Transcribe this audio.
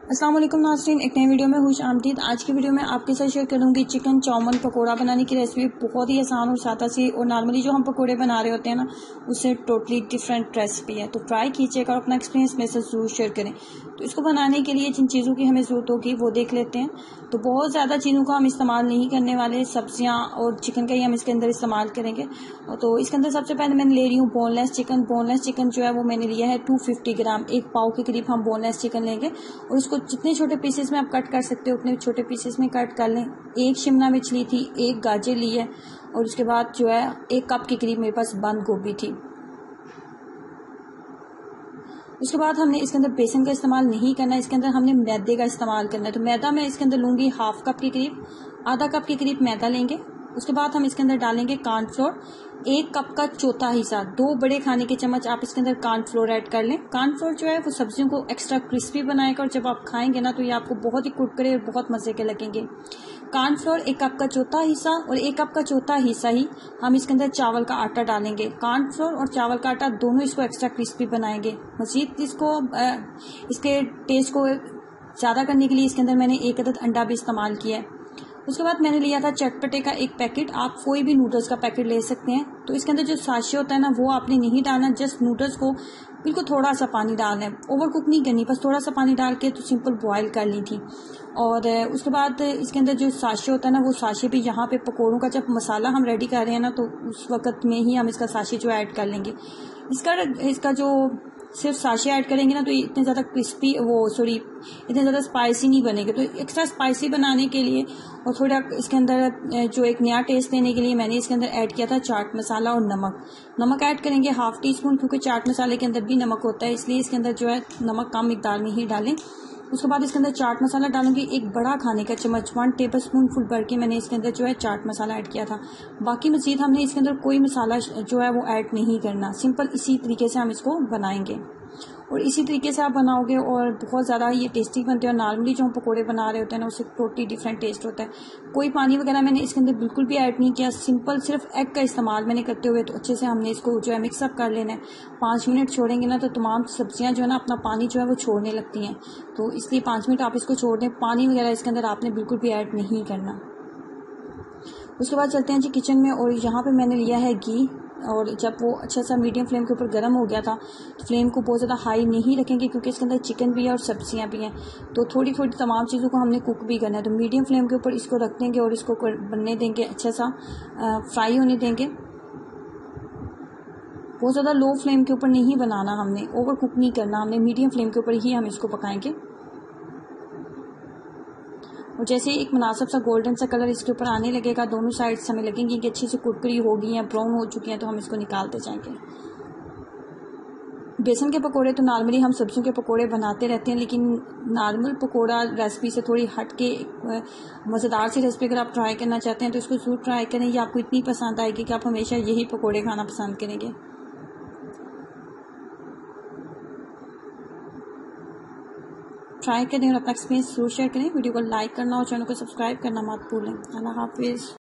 अस्सलाम वालेकुम नाज़रीन, एक नई वीडियो में खुश आमदीद। आज की वीडियो में आपके साथ शेयर करूंगी चिकन चाउमन पकोड़ा बनाने की रेसिपी। बहुत ही आसान और सादा सी, और नॉर्मली जो हम पकोड़े बना रहे होते हैं ना, उससे टोटली डिफरेंट रेसिपी है। तो ट्राई कीजिएगा और अपना एक्सपीरियंस मेरे साथ जरूर शेयर करें। तो इसको बनाने के लिए जिन चीज़ों की हमें ज़रूरत होगी वो देख लेते हैं। तो बहुत ज़्यादा चीज़ों का हम इस्तेमाल नहीं करने वाले, सब्जियाँ और चिकन का ही हम इसके अंदर इस्तेमाल करेंगे। तो इसके अंदर सबसे पहले मैंने ले रही हूँ बोनलेस चिकन। बोनलेस चिकन जो है वो मैंने लिया है 250 ग्राम, 1 पाव के करीब हम बोनलेस चिकन लेंगे। और इसको जितने छोटे पीसेस में आप कट कर सकते हो उतने छोटे पीसेस में कट कर लें। 1 शिमला मिर्च ली थी, 1 गाजर ली है, और उसके बाद जो है 1 कप के करीब मेरे पास बंद गोभी थी। उसके बाद हमने इसके अंदर बेसन का इस्तेमाल नहीं करना है, इसके अंदर हमने मैदे का इस्तेमाल करना है। तो मैदा मैं इसके अंदर लूँगी 1/2 कप के करीब, आधा कप के करीब मैदा लेंगे। उसके बाद हम इसके अंदर डालेंगे कॉर्नफ्लोर, 1 कप का चौथा हिस्सा, 2 बड़े खाने के चम्मच आप इसके अंदर कॉर्नफ्लोर ऐड कर लें। कॉर्नफ्लोर जो है वो सब्जियों को एक्स्ट्रा क्रिस्पी बनाएगा, और जब आप खाएंगे ना तो ये आपको बहुत ही कुरकुरे और बहुत मजे के लगेंगे। कॉर्नफ्लोर 1 कप का चौथा हिस्सा, और 1 कप का चौथा हिस्सा ही हम इसके अंदर चावल का आटा डालेंगे। कॉर्नफ्लोर और चावल का आटा दोनों इसको एक्स्ट्रा क्रिस्पी बनाएंगे। मजीद इसके टेस्ट को ज़्यादा करने के लिए इसके अंदर मैंने 1 अदद अंडा भी इस्तेमाल किया है। उसके बाद मैंने लिया था चटपटे का 1 पैकेट, आप कोई भी नूडल्स का पैकेट ले सकते हैं। तो इसके अंदर जो साशे होता है ना वो आपने नहीं डालना, जस्ट नूडल्स को बिल्कुल थोड़ा सा पानी डालना है, ओवर कुक नहीं करनी, बस थोड़ा सा पानी डाल के तो सिंपल बॉयल कर ली थी। और उसके बाद इसके अंदर जो साशे होता है ना वो साशे भी यहाँ पे पकौड़ों का जब मसाला हम रेडी कर रहे हैं ना तो उस वक्त में ही हम इसका साशे जो ऐड कर लेंगे। इसका जो सिर्फ साशे ऐड करेंगे ना तो ये इतने ज़्यादा इतने ज़्यादा स्पाइसी नहीं बनेंगे। तो एक्स्ट्रा स्पाइसी बनाने के लिए और थोड़ा इसके अंदर जो एक नया टेस्ट देने के लिए मैंने इसके अंदर ऐड किया था चाट मसाला और नमक ऐड करेंगे 1/2 टीस्पून, क्योंकि चाट मसाले के अंदर भी नमक होता है, इसलिए इसके अंदर जो है नमक कम मिकदार में ही डालें। उसके बाद इसके अंदर चाट मसाला डालूंगी 1 बड़ा खाने का चम्मच, 1 टेबलस्पून फुल भर के मैंने इसके अंदर जो है चाट मसाला ऐड किया था। बाकी मजीद हमने इसके अंदर कोई मसाला जो है वो ऐड नहीं करना, सिंपल इसी तरीके से हम इसको बनाएंगे। और इसी तरीके से आप बनाओगे और बहुत ज़्यादा ये टेस्टी बनते हैं। और नॉर्मली जो हम पकोड़े बना रहे होते हैं ना उससे टोटली डिफरेंट टेस्ट होता है। कोई पानी वगैरह मैंने इसके अंदर बिल्कुल भी ऐड नहीं किया, सिंपल सिर्फ एग का इस्तेमाल मैंने करते हुए। तो अच्छे से हमने इसको जो है मिक्सअप कर लेना है। 5 मिनट छोड़ेंगे ना तो तमाम सब्जियां जो है ना अपना पानी जो है वो छोड़ने लगती हैं, तो इसलिए 5 मिनट आप इसको छोड़ दें। पानी वगैरह इसके अंदर आपने बिल्कुल भी ऐड नहीं करना। उसके बाद चलते हैं जी किचन में, और यहाँ पे मैंने लिया है घी। और जब वो अच्छा सा मीडियम फ्लेम के ऊपर गर्म हो गया था, तो फ्लेम को बहुत ज़्यादा हाई नहीं रखेंगे क्योंकि इसके अंदर चिकन भी है और सब्जियां भी हैं, तो थोड़ी थोड़ी तमाम चीज़ों को हमने कुक भी करना है। तो मीडियम फ्लेम के ऊपर इसको रख देंगे और इसको बनने देंगे, अच्छा सा फ्राई होने देंगे। बहुत ज़्यादा लो फ्लेम के ऊपर नहीं बनाना, हमने ओवर कुक नहीं करना, हमने मीडियम फ्लेम के ऊपर ही हम इसको पकाएंगे। और जैसे एक मुनासिब सा गोल्डन सा कलर इसके ऊपर आने लगेगा, दोनों साइड्स हमें लगेंगी कि अच्छी सी कुरकुरी हो गई हैं, ब्राउन हो चुकी हैं, तो हम इसको निकालते जाएंगे। बेसन के पकोड़े तो नॉर्मली हम सब्जियों के पकोड़े बनाते रहते हैं, लेकिन नॉर्मल पकोड़ा रेसिपी से थोड़ी हट के मज़ेदार सी रेसिपी अगर आप ट्राई करना चाहते हैं तो इसको ज़रूर ट्राई करें। ये आपको इतनी पसंद आएगी कि आप हमेशा यही पकोड़े खाना पसंद करेंगे। ट्राई करें और अपना एक्सपीरियंस जरूर शेयर करें। वीडियो को लाइक करना और चैनल को सब्सक्राइब करना मत भूलें। अल्लाह हाफिज़।